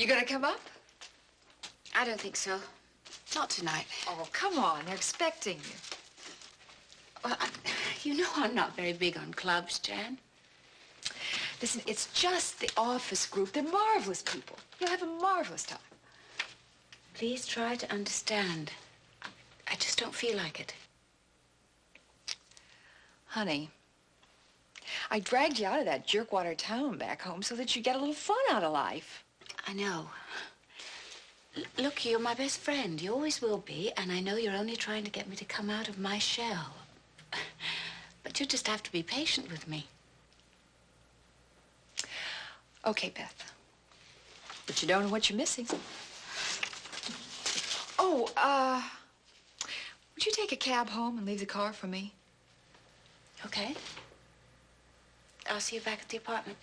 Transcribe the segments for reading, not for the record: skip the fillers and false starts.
You gonna come up? I don't think so. Not tonight. Oh, come on. They're expecting you. Well, you know I'm not very big on clubs, Jan. Listen, it's just the office group. They're marvelous people. You'll have a marvelous time. Please try to understand. I just don't feel like it. Honey, I dragged you out of that jerkwater town back home so that you get a little fun out of life. I know. Look, you're my best friend. You always will be, and I know you're only trying to get me to come out of my shell. But you just have to be patient with me. Okay, Beth. But you don't know what you're missing. Oh, would you take a cab home and leave the car for me? Okay. I'll see you back at the apartment.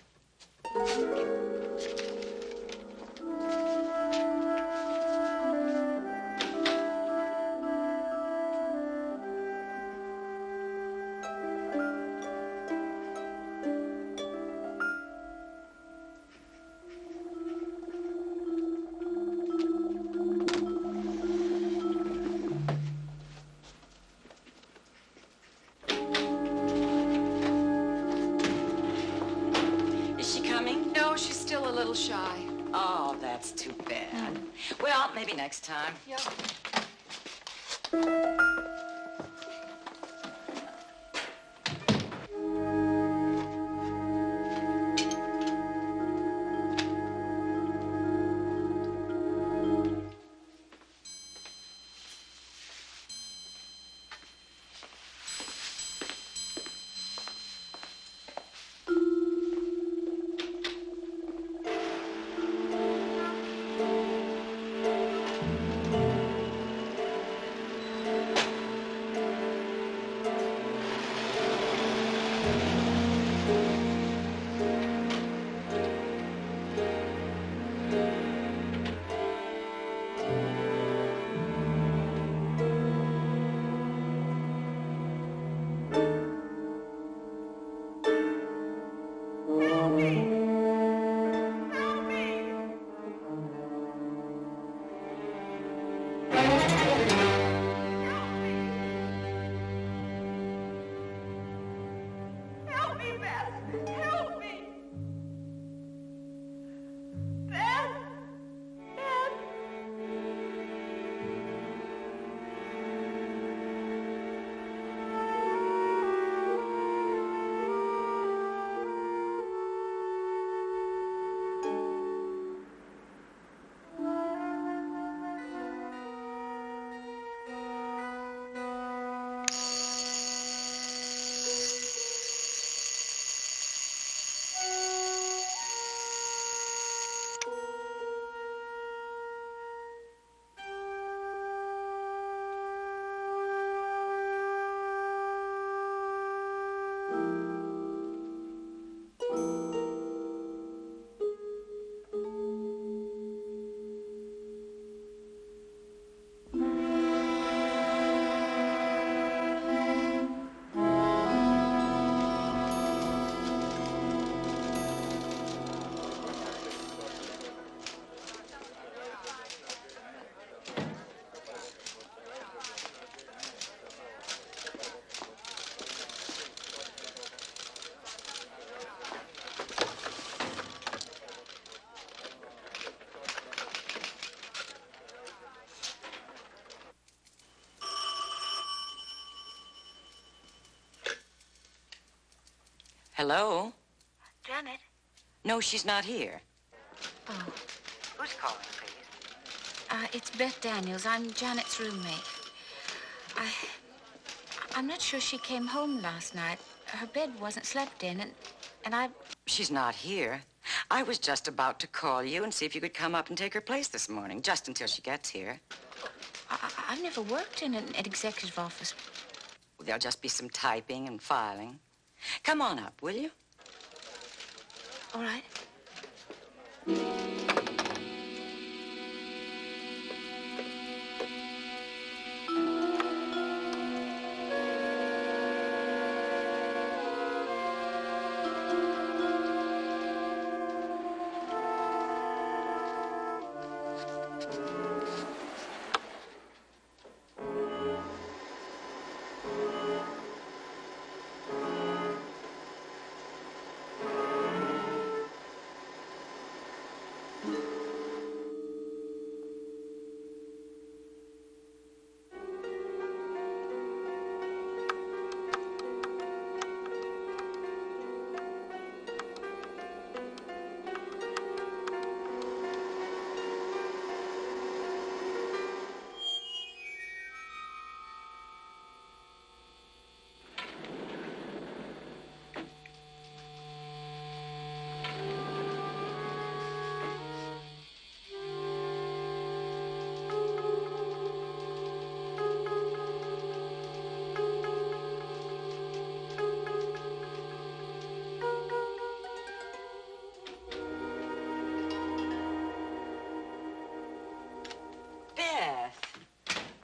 Shy. Oh, that's too bad. Well, maybe next time. Yeah. Hello? Janet? No, she's not here. Oh. Who's calling, please? It's Beth Daniels. I'm Janet's roommate. I'm not sure she came home last night. Her bed wasn't slept in, and I... She's not here. I was just about to call you and see if you could come up and take her place this morning, just until she gets here. I've never worked in an executive office. There'll just be some typing and filing. Come on up, will you? All right.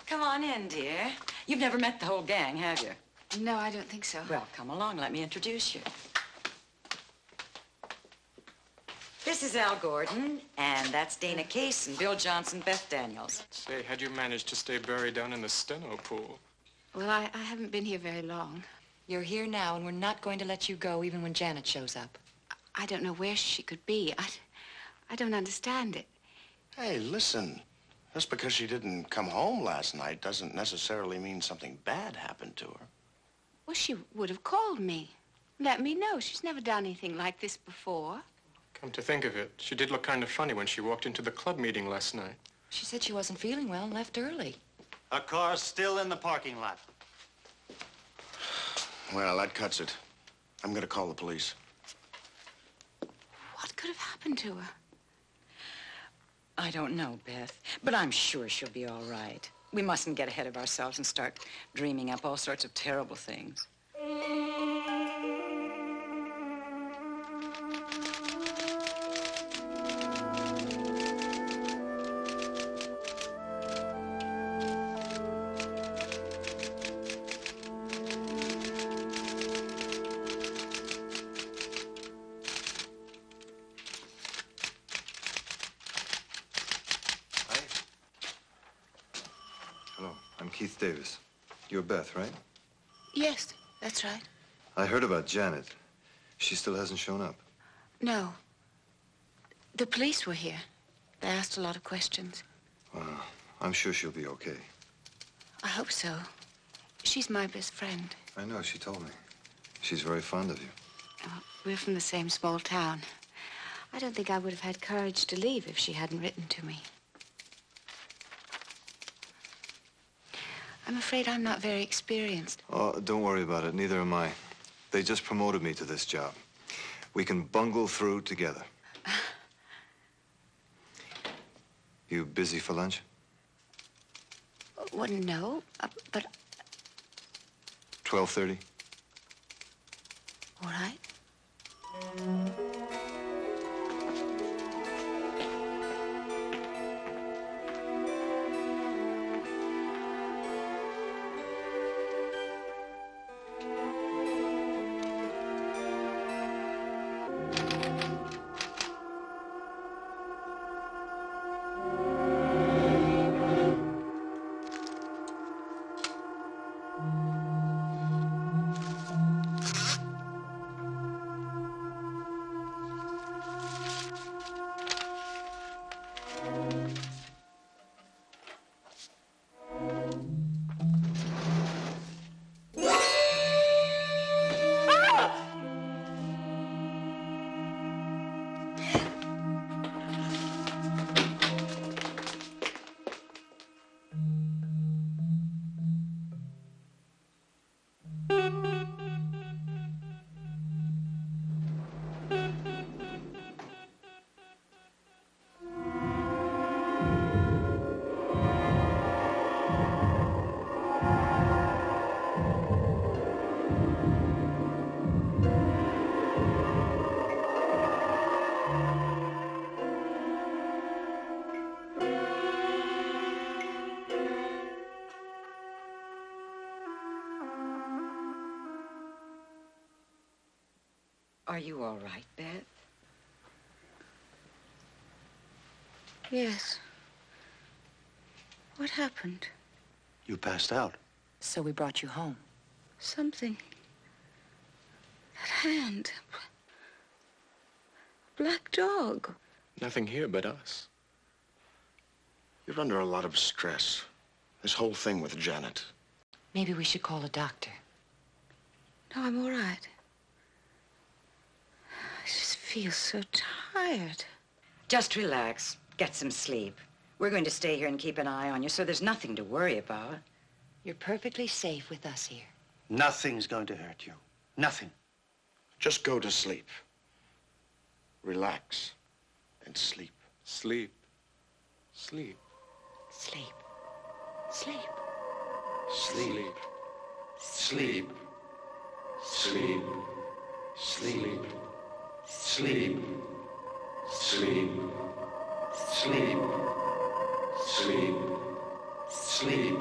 Come on in, dear. You've never met the whole gang, have you? No, I don't think so. Well, come along. Let me introduce you. This is Al Gordon, and that's Dana Case and Bill Johnson, Beth Daniels. Say, how'd you manage to stay buried down in the steno pool? Well, I haven't been here very long. You're here now, and we're not going to let you go even when Janet shows up. I don't know where she could be. I don't understand it. Hey, listen. Just because she didn't come home last night doesn't necessarily mean something bad happened to her. Well, she would have called me. Let me know. She's never done anything like this before. Come to think of it, she did look kind of funny when she walked into the club meeting last night. She said she wasn't feeling well and left early. A car's still in the parking lot. Well, that cuts it. I'm gonna call the police. What could have happened to her? I don't know, Beth, but I'm sure she'll be all right. We mustn't get ahead of ourselves and start dreaming up all sorts of terrible things. Hello, I'm Keith Davis. You're Beth, right? Yes, that's right. I heard about Janet. She still hasn't shown up. No. The police were here. They asked a lot of questions. Well, I'm sure she'll be okay. I hope so. She's my best friend. I know, she told me. She's very fond of you. We're from the same small town. I don't think I would have had courage to leave if she hadn't written to me. I'm afraid I'm not very experienced. Oh, don't worry about it. Neither am I. They just promoted me to this job. We can bungle through together. You busy for lunch? Well, no, but... 12:30? All right. Are you all right, Beth? Yes. What happened? You passed out. So we brought you home. Something. That hand. Black dog. Nothing here but us. You're under a lot of stress. This whole thing with Janet. Maybe we should call a doctor. No, I'm all right. I just feel so tired. Just relax. Get some sleep. We're going to stay here and keep an eye on you, so there's nothing to worry about. You're perfectly safe with us here. Nothing's going to hurt you. Nothing. Just go to sleep. Relax and sleep. Sleep. Sleep. Sleep. Sleep. Sleep. Sleep. Sleep. Sleep. Sleep. Sleep. Sleep. Sleep. sleep.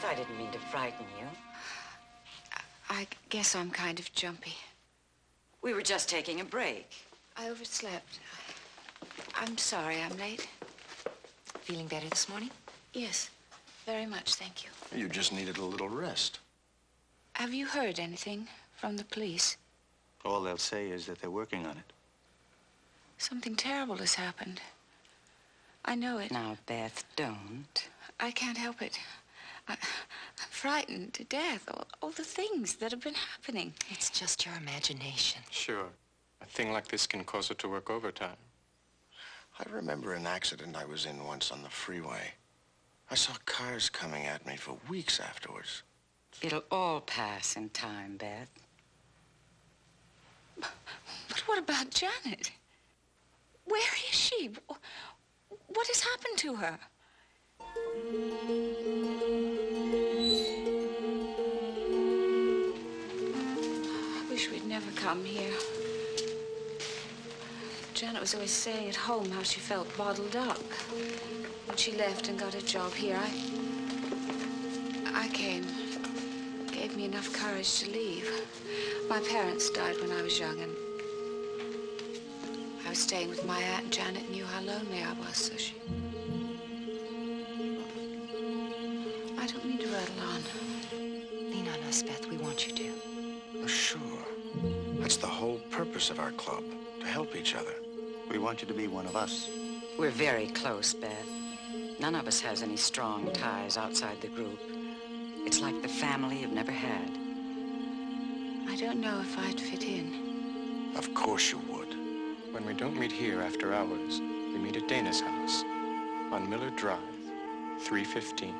I didn't mean to frighten you. I guess I'm kind of jumpy. We were just taking a break. I overslept. I'm sorry I'm late. Feeling better this morning? Yes, very much, thank you. You just needed a little rest. Have you heard anything from the police? All they'll say is that they're working on it. Something terrible has happened. I know it. Now, Beth, don't. I can't help it. I'm frightened to death. All the things that have been happening. It's just your imagination. Sure. A thing like this can cause her to work overtime. I remember an accident I was in once on the freeway. I saw cars coming at me for weeks afterwards. It'll all pass in time, Beth. But what about Janet? Where is she? What has happened to her? I wish we'd never come here. Janet was always saying at home how she felt bottled up. When she left and got a job here, I came. Gave me enough courage to leave. My parents died when I was young, and I was staying with my aunt. Janet knew how lonely I was, so she... I don't mean to rattle on. Lean on us, Beth. We want you to. Oh, sure. That's the whole purpose of our club, to help each other. We want you to be one of us. We're very close, Beth. None of us has any strong ties outside the group. It's like the family you've never had. I don't know if I'd fit in. Of course you would. When we don't meet here after hours, we meet at Dana's house on Miller Drive, 315.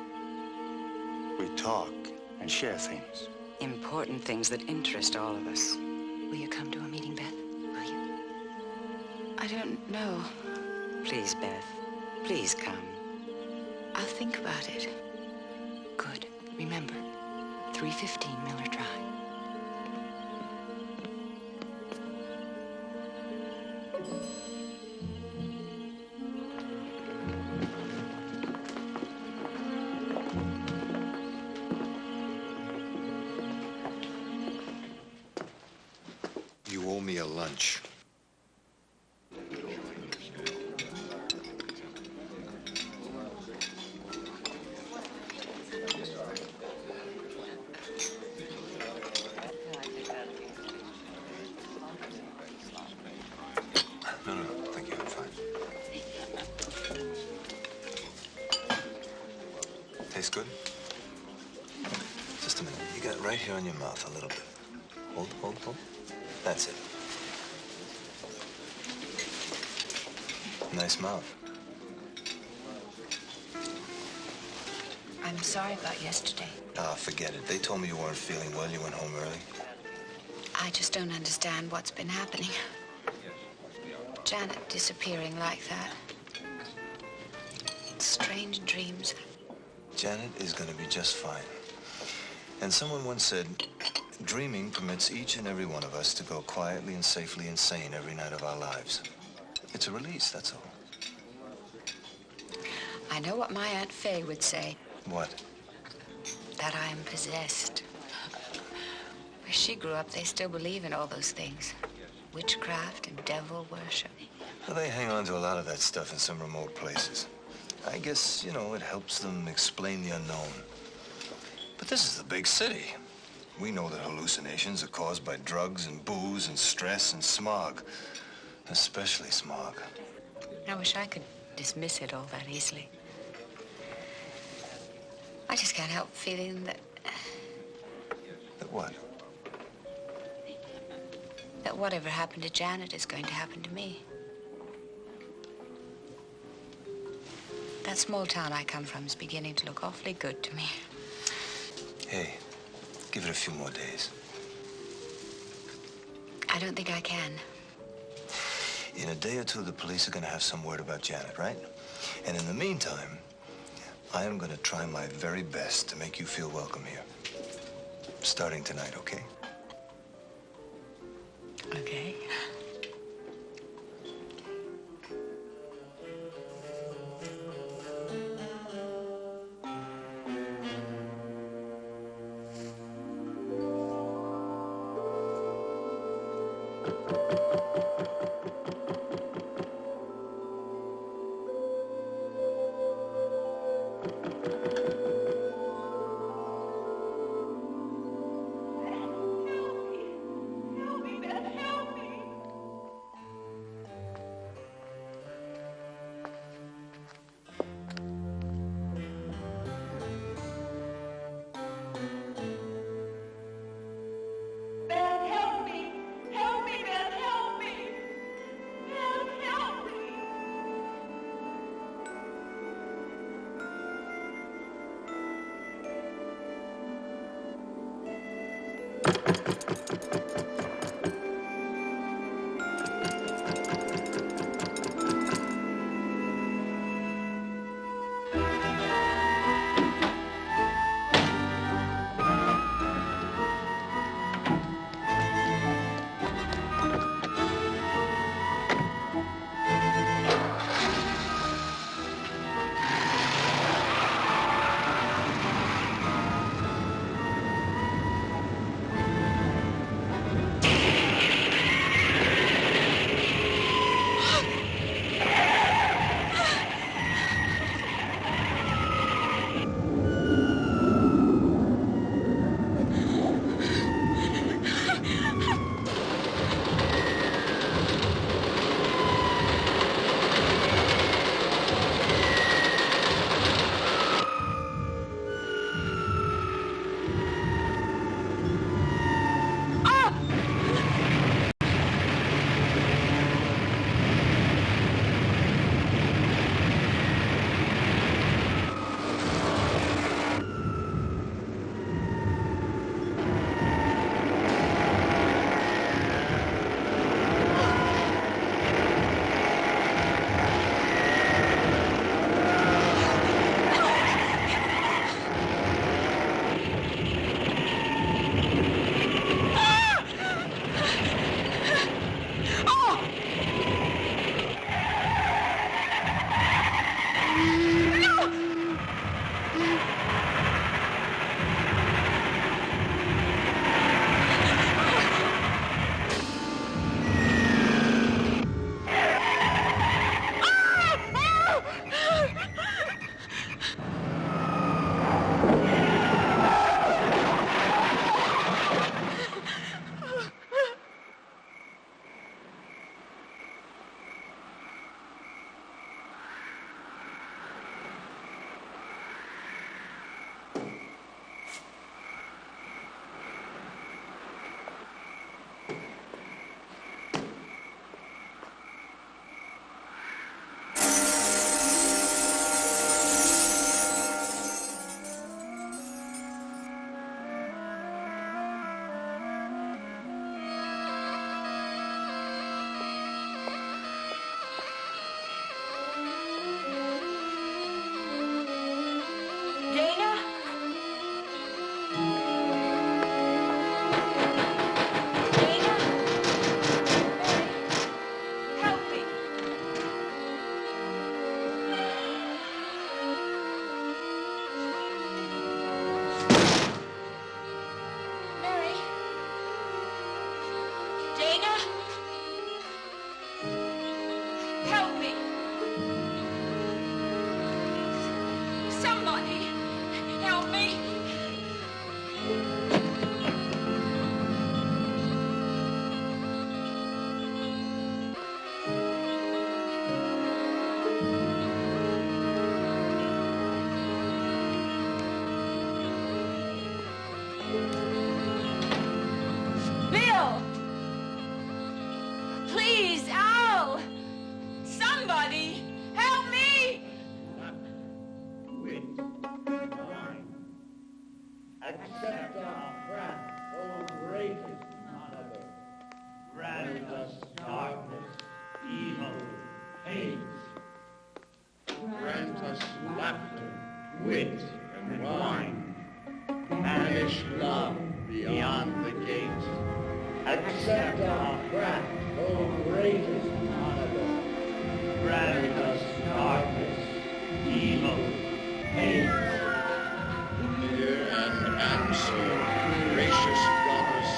We talk and share things. Important things that interest all of us. Will you come to a meeting, Beth? Will you? I don't know. Please, Beth. Please come. I'll think about it. Good. Remember, 315 Miller Drive. You owe me a lunch. No, thank you, I'm fine. Tastes good? Just a minute. You got it right here on your mouth, a little bit. Hold. That's it. Nice mouth. I'm sorry about yesterday. Ah, forget it. They told me you weren't feeling well. You went home early. I just don't understand what's been happening. Janet disappearing like that. Strange dreams. Janet is going to be just fine. And someone once said, dreaming permits each and every one of us to go quietly and safely insane every night of our lives. It's a release, that's all. I know what my Aunt Fay would say. What? That I am possessed. Where she grew up, they still believe in all those things. Witchcraft and devil worship. Well, they hang on to a lot of that stuff in some remote places. I guess, you know, it helps them explain the unknown. But this is the big city. We know that hallucinations are caused by drugs and booze and stress and smog. Especially smog. I wish I could dismiss it all that easily. I just can't help feeling that... That what? that whatever happened to Janet is going to happen to me. That small town I come from is beginning to look awfully good to me. Hey, give it a few more days. I don't think I can. In a day or two, the police are going to have some word about Janet, right? And in the meantime, I am going to try my very best to make you feel welcome here. Starting tonight, okay? Okay. Beth, help me! Help me, Beth, help Accept our craft, O greatest honorable. Grant us darkness, evil, hate. Hear and answer, gracious goddess.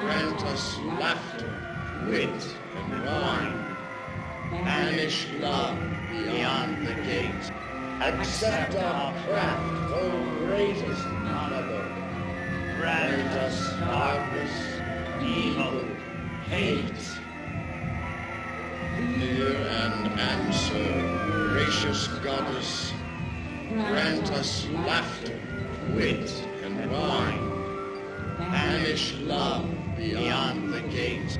Grant us laughter, wit, and wine. Banish love beyond the gate. Accept our craft, O greatest honorable. Grant us darkness, evil, hate. Hear and answer, gracious goddess. Grant us laughter, wit, and wine. Banish love beyond the gate.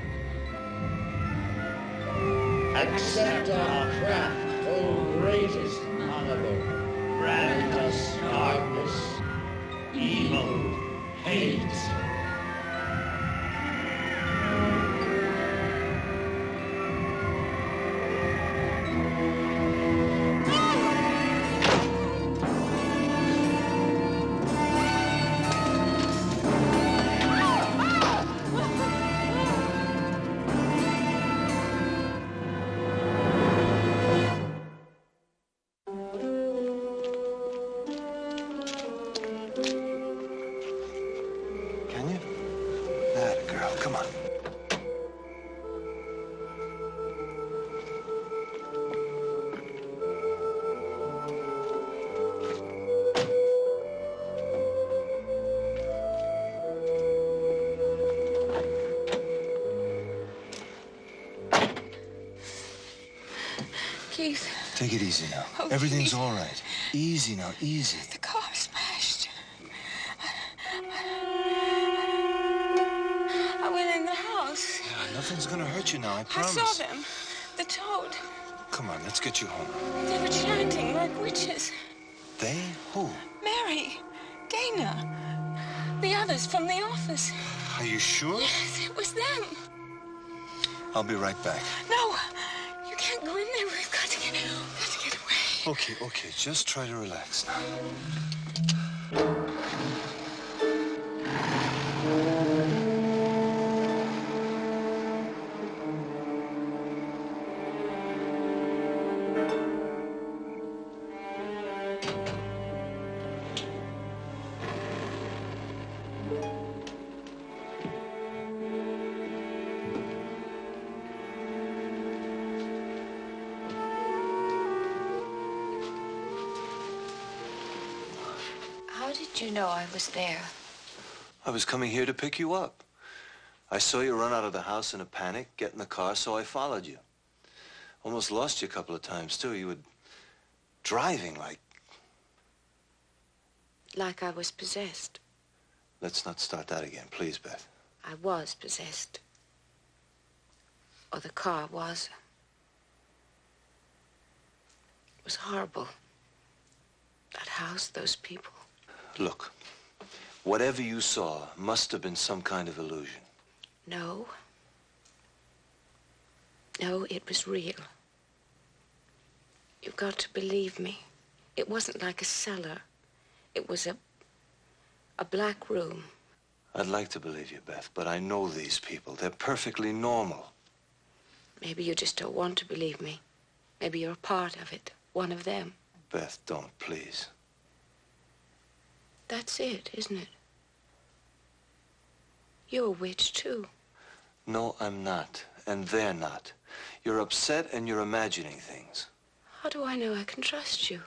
Accept our craft, O greatest honorable. Grant us darkness, evil, hate. Can you? That girl, come on. Keith, Take it easy now. Oh, Everything's Keith. all right. Easy now, easy. the car smashed. I went in the house. Yeah, nothing's gonna hurt you now, I I promise. saw them. The toad. Come on, let's get you home. They were chanting like witches. They? Who? Mary, Dana, the others from the office. Are you sure? Yes, it was them. I'll be right back. No, you can't go in there. We've got to get away. Okay, just try to relax now. How did you know I was there? I was coming here to pick you up. I saw you run out of the house in a panic, get in the car, so I followed you. Almost lost you a couple of times, too. You were driving like... Like I was possessed. Let's not start that again, please, Beth. I was possessed. Or the car was. It was horrible. That house, those people. Look, whatever you saw must have been some kind of illusion. No. No, it was real. You've got to believe me. It wasn't like a cellar. It was a black room. I'd like to believe you, Beth, but I know these people. They're perfectly normal. Maybe you just don't want to believe me. Maybe you're a part of it. One of them. Beth, don't, please. That's it, isn't it? You're a witch, too. No, I'm not. And they're not. You're upset and you're imagining things. How do I know I can trust you?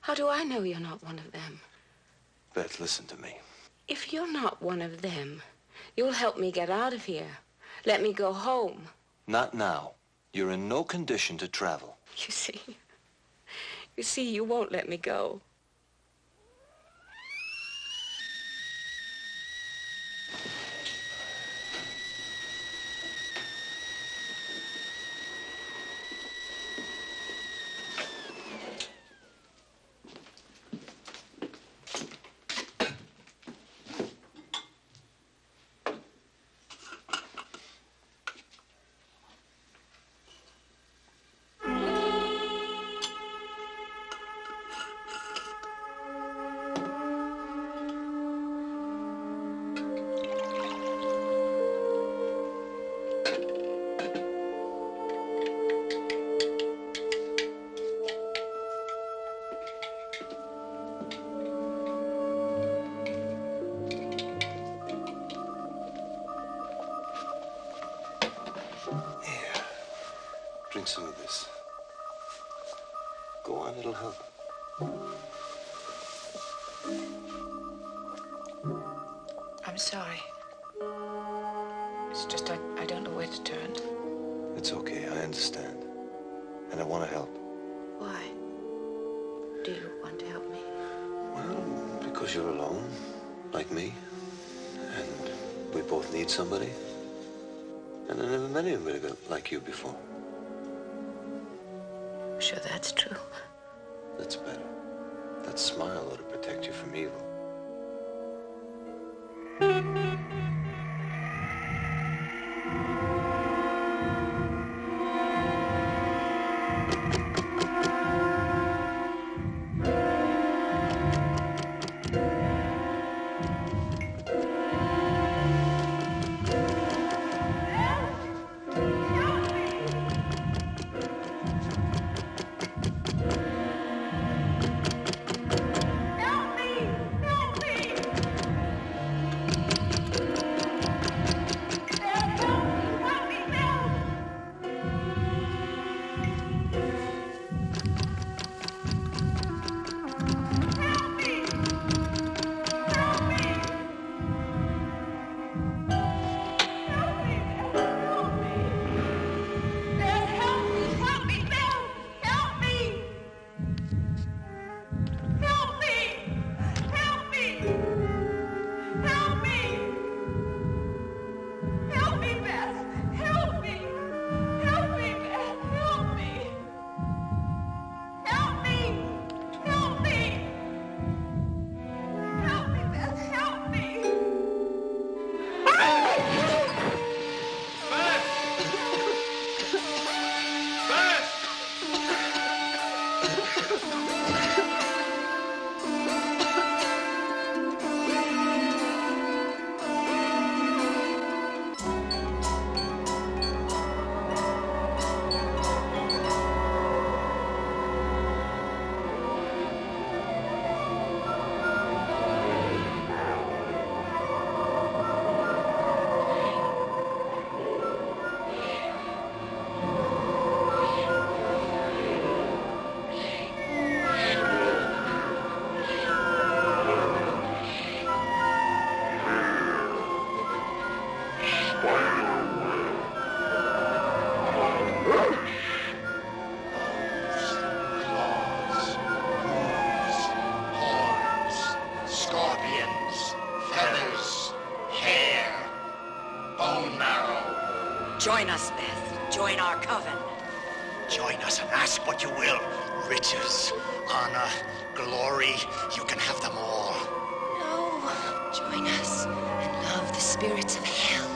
How do I know you're not one of them? Beth, listen to me. If you're not one of them, you'll help me get out of here. Let me go home. Not now. You're in no condition to travel. You see, you won't let me go. drink some of this. Go on, it'll help. I'm sorry. It's just I don't know where to turn. It's okay, I understand. And I want to help. Why? Do you want to help me? Well, because you're alone, like me. And we both need somebody. And I never met anybody like you before. Sure that's true. That's better. That smile ought to protect you from evil. Join us, Beth. Join our coven. Join us and ask what you will. Riches, honor, glory, you can have them all. No, join us and love the spirits of hell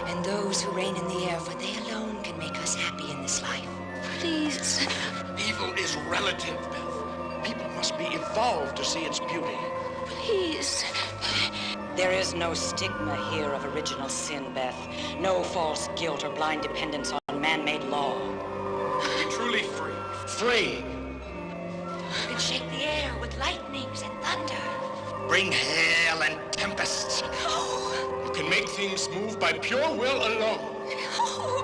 and those who reign in the air, for they alone can make us happy in this life. Please. Evil is relative, Beth. People must be evolved to see its beauty. Please. There is no stigma here of original sin, Beth. No false guilt or blind dependence on man-made law. Be truly free. Free. You can shake the air with lightnings and thunder. Bring hail and tempests. No. You can make things move by pure will alone. No.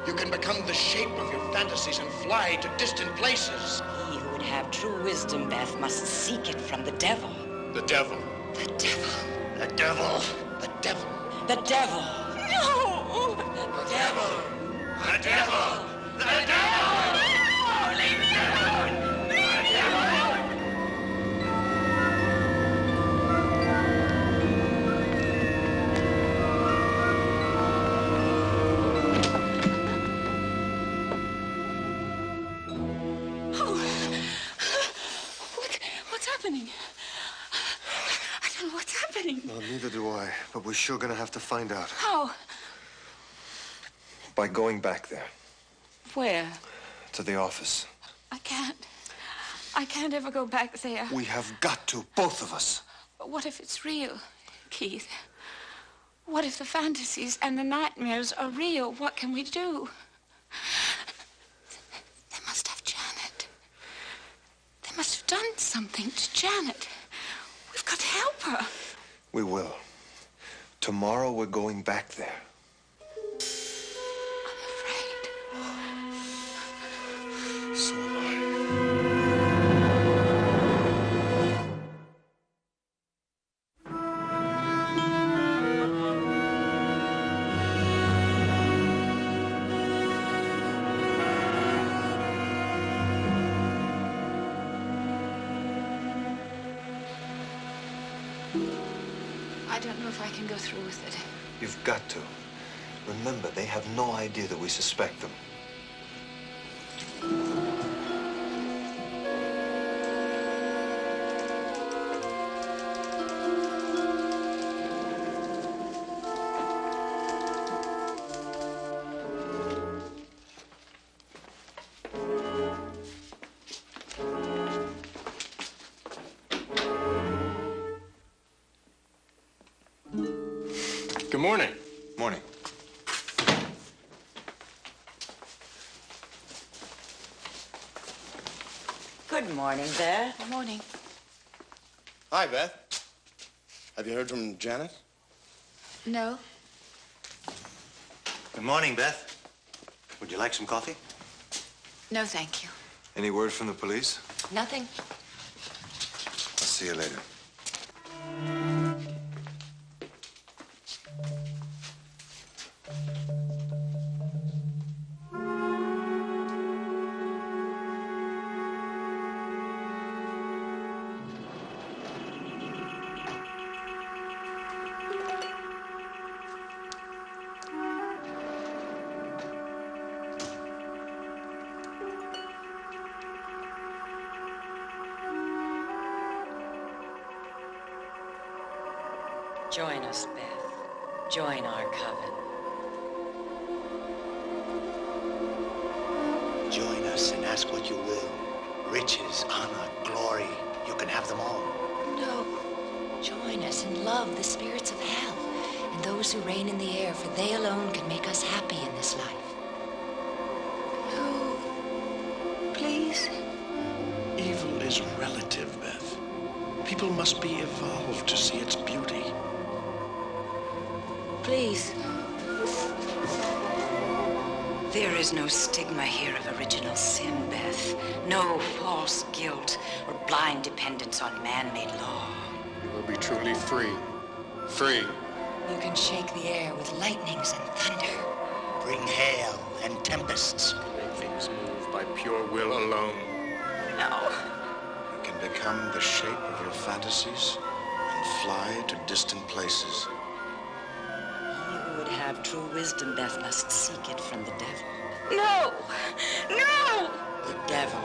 You can become the shape of your fantasies and fly to distant places. He who would have true wisdom, Beth, must seek it from the devil. The devil. The devil. The devil. The devil. The devil. No. The devil. The devil. The devil. No, leave me alone. Leave me alone. What's happening? I don't know what's happening. Well, neither do I, but we're sure gonna have to find out. How? By going back there, Where? to the office. I can't ever go back there. We have got to, both of us. But what if it's real, Keith? What if the fantasies and the nightmares are real? What can we do? They must have Janet. They must have done something to Janet. We've got to help her. We will. Tomorrow we're going back there. I'm afraid. don't know if I can go through with it. You've got to. Remember, they have no idea that we suspect them. Good morning. Morning. Good morning, Beth. Good morning. Hi, Beth. Have you heard from Janet? No. Good morning, Beth. Would you like some coffee? No, thank you. Any word from the police? Nothing. I'll see you later. Join us, Beth. Join our coven. Join us and ask what you will. Riches, honor, glory. You can have them all. No. Join us and love the spirits of hell and those who reign in the air, for they alone can make us happy in this life. No. Please. Evil is relative, Beth. People must be evolved to see its beauty. Please. There is no stigma here of original sin, Beth. No false guilt or blind dependence on man-made law. You will be truly free. Free. You can shake the air with lightnings and thunder. Bring hail and tempests. Make things move by pure will alone. No. You can become the shape of your fantasies and fly to distant places. He who would have true wisdom, Beth, must seek it from the devil. No! No! The Devil.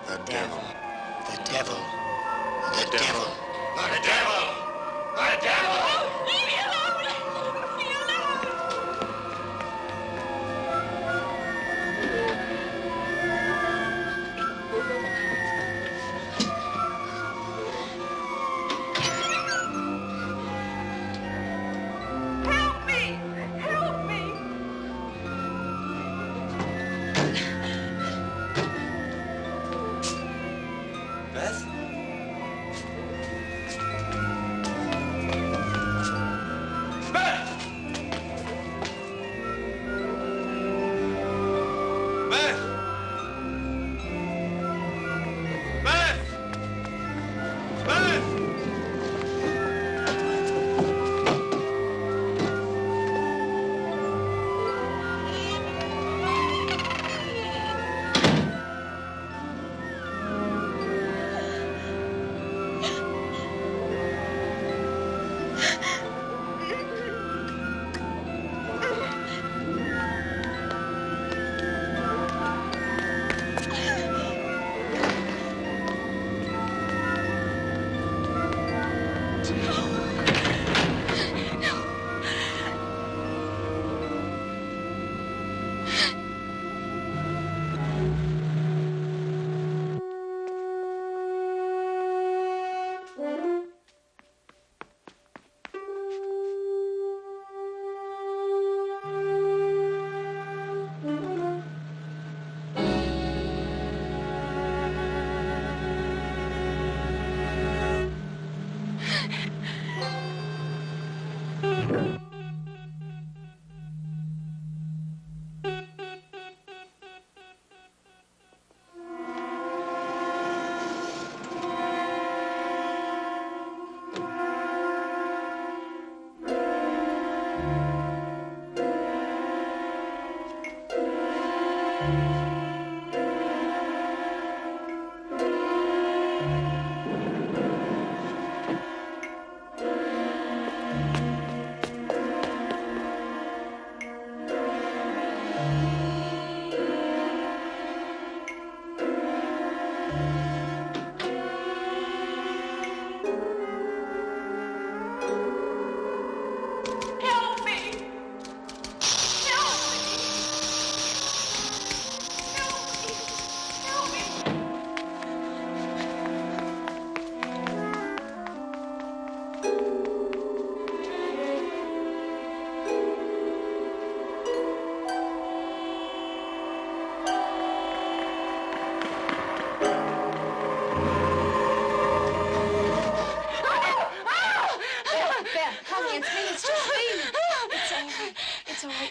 The devil. The devil. The devil. devil. The devil! The devil! Leave me alone! Leave me alone! Help me! Help me! Beth?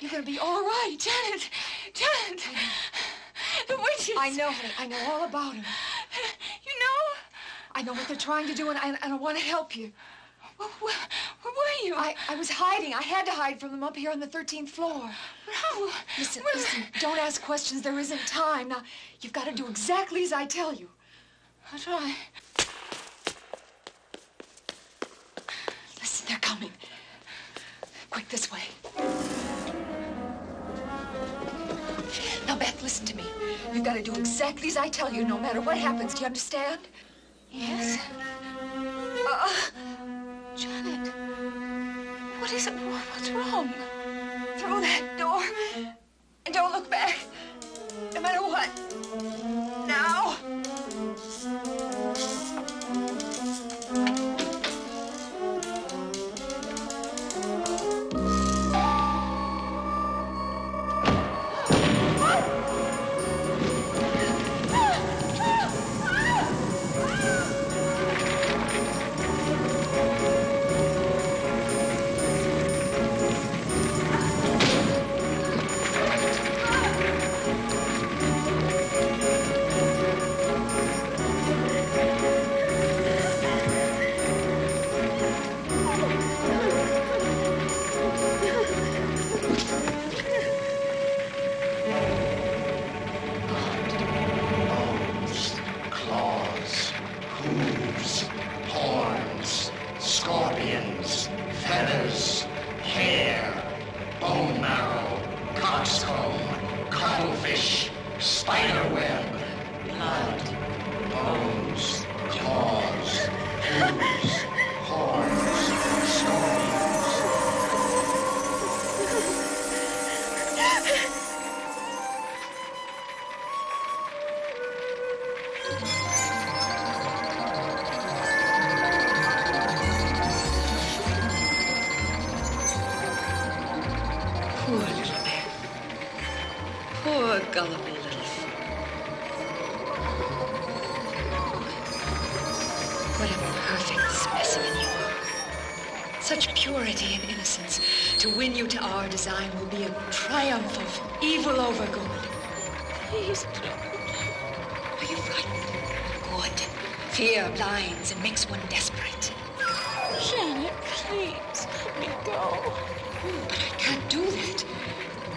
You're gonna be all right. Janet! Janet! The witches! I know, honey. I know all about them. You know? I know what they're trying to do, and I want to help you. Where were you? I was hiding. I had to hide from them up here on the 13th floor. No. Listen, don't ask questions. There isn't time. Now, you've got to do exactly as I tell you. I'll try. Listen, they're coming. Quick, this way. Now, Beth, listen to me. You've got to do exactly as I tell you, no matter what happens. Do you understand? Yes. Janet, what is it? What's wrong? Through that door. And don't look back. No matter what. Now. Design will be a triumph of evil over good. Please don't. Are you frightened? Good. Fear blinds and makes one desperate. Janet, please, let me go. But I can't do that.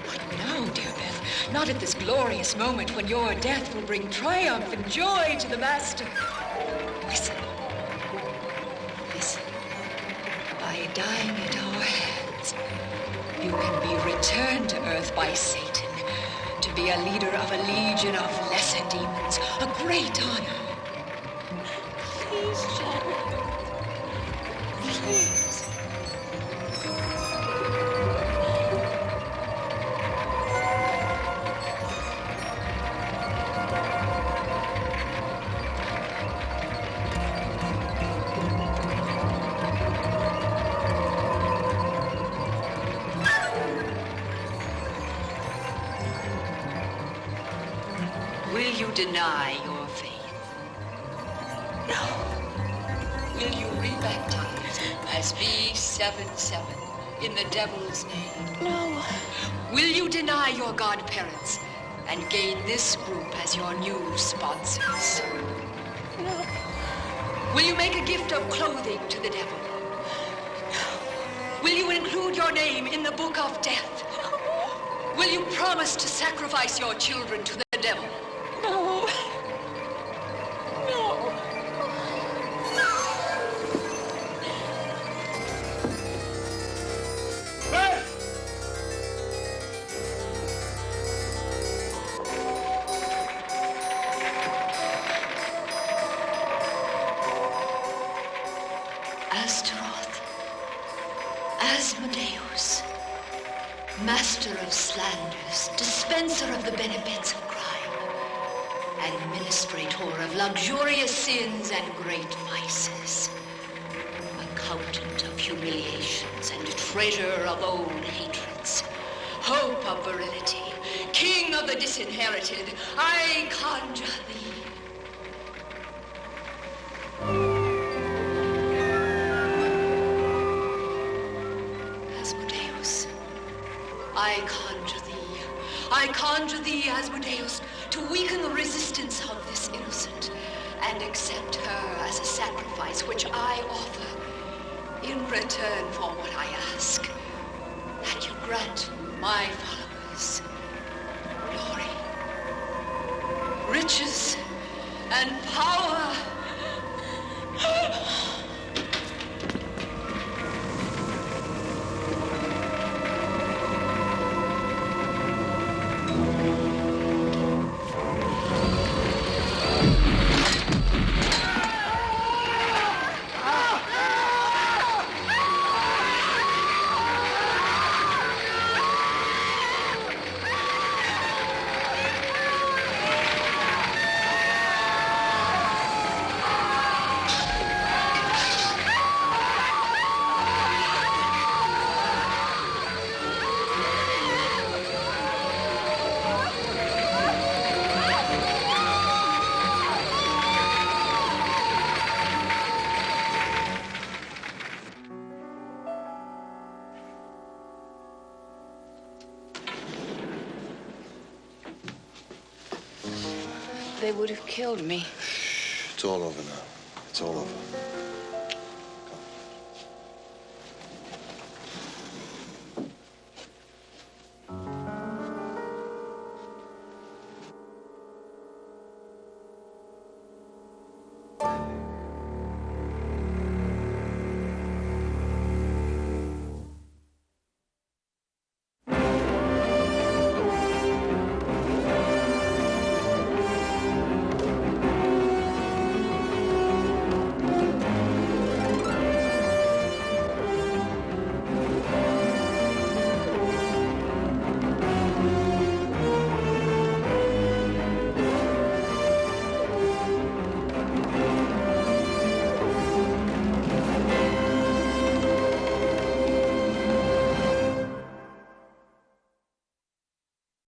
Not now, dear Beth. Not at this glorious moment when your death will bring triumph and joy to the Master. Listen. Listen. By dying at our hands, you can be returned to Earth by Satan to be a leader of a legion of lesser demons. A great honor. Please, Janet. Please. Deny your faith? No. Will you rebaptize as B77 in the devil's name? No. Will you deny your godparents and gain this group as your new sponsors? No. Will you make a gift of clothing to the devil? No. Will you include your name in the book of death? No. Will you promise to sacrifice your children to the devil? No. No. Beth! Astaroth, Asmodeus, master of slanders, dispenser of the benefits of crime, administrator of luxurious sins and great vices, accountant of humiliations and treasure of old hatreds, hope of virility, king of the disinherited, I conjure thee. Asmodeus, I I conjure thee, Asmodeus, to weaken the resistance of this innocent and accept her as a sacrifice which I offer in return for what I ask. That you grant my followers glory, riches, and power. They would have killed me. It's all over now. It's all over.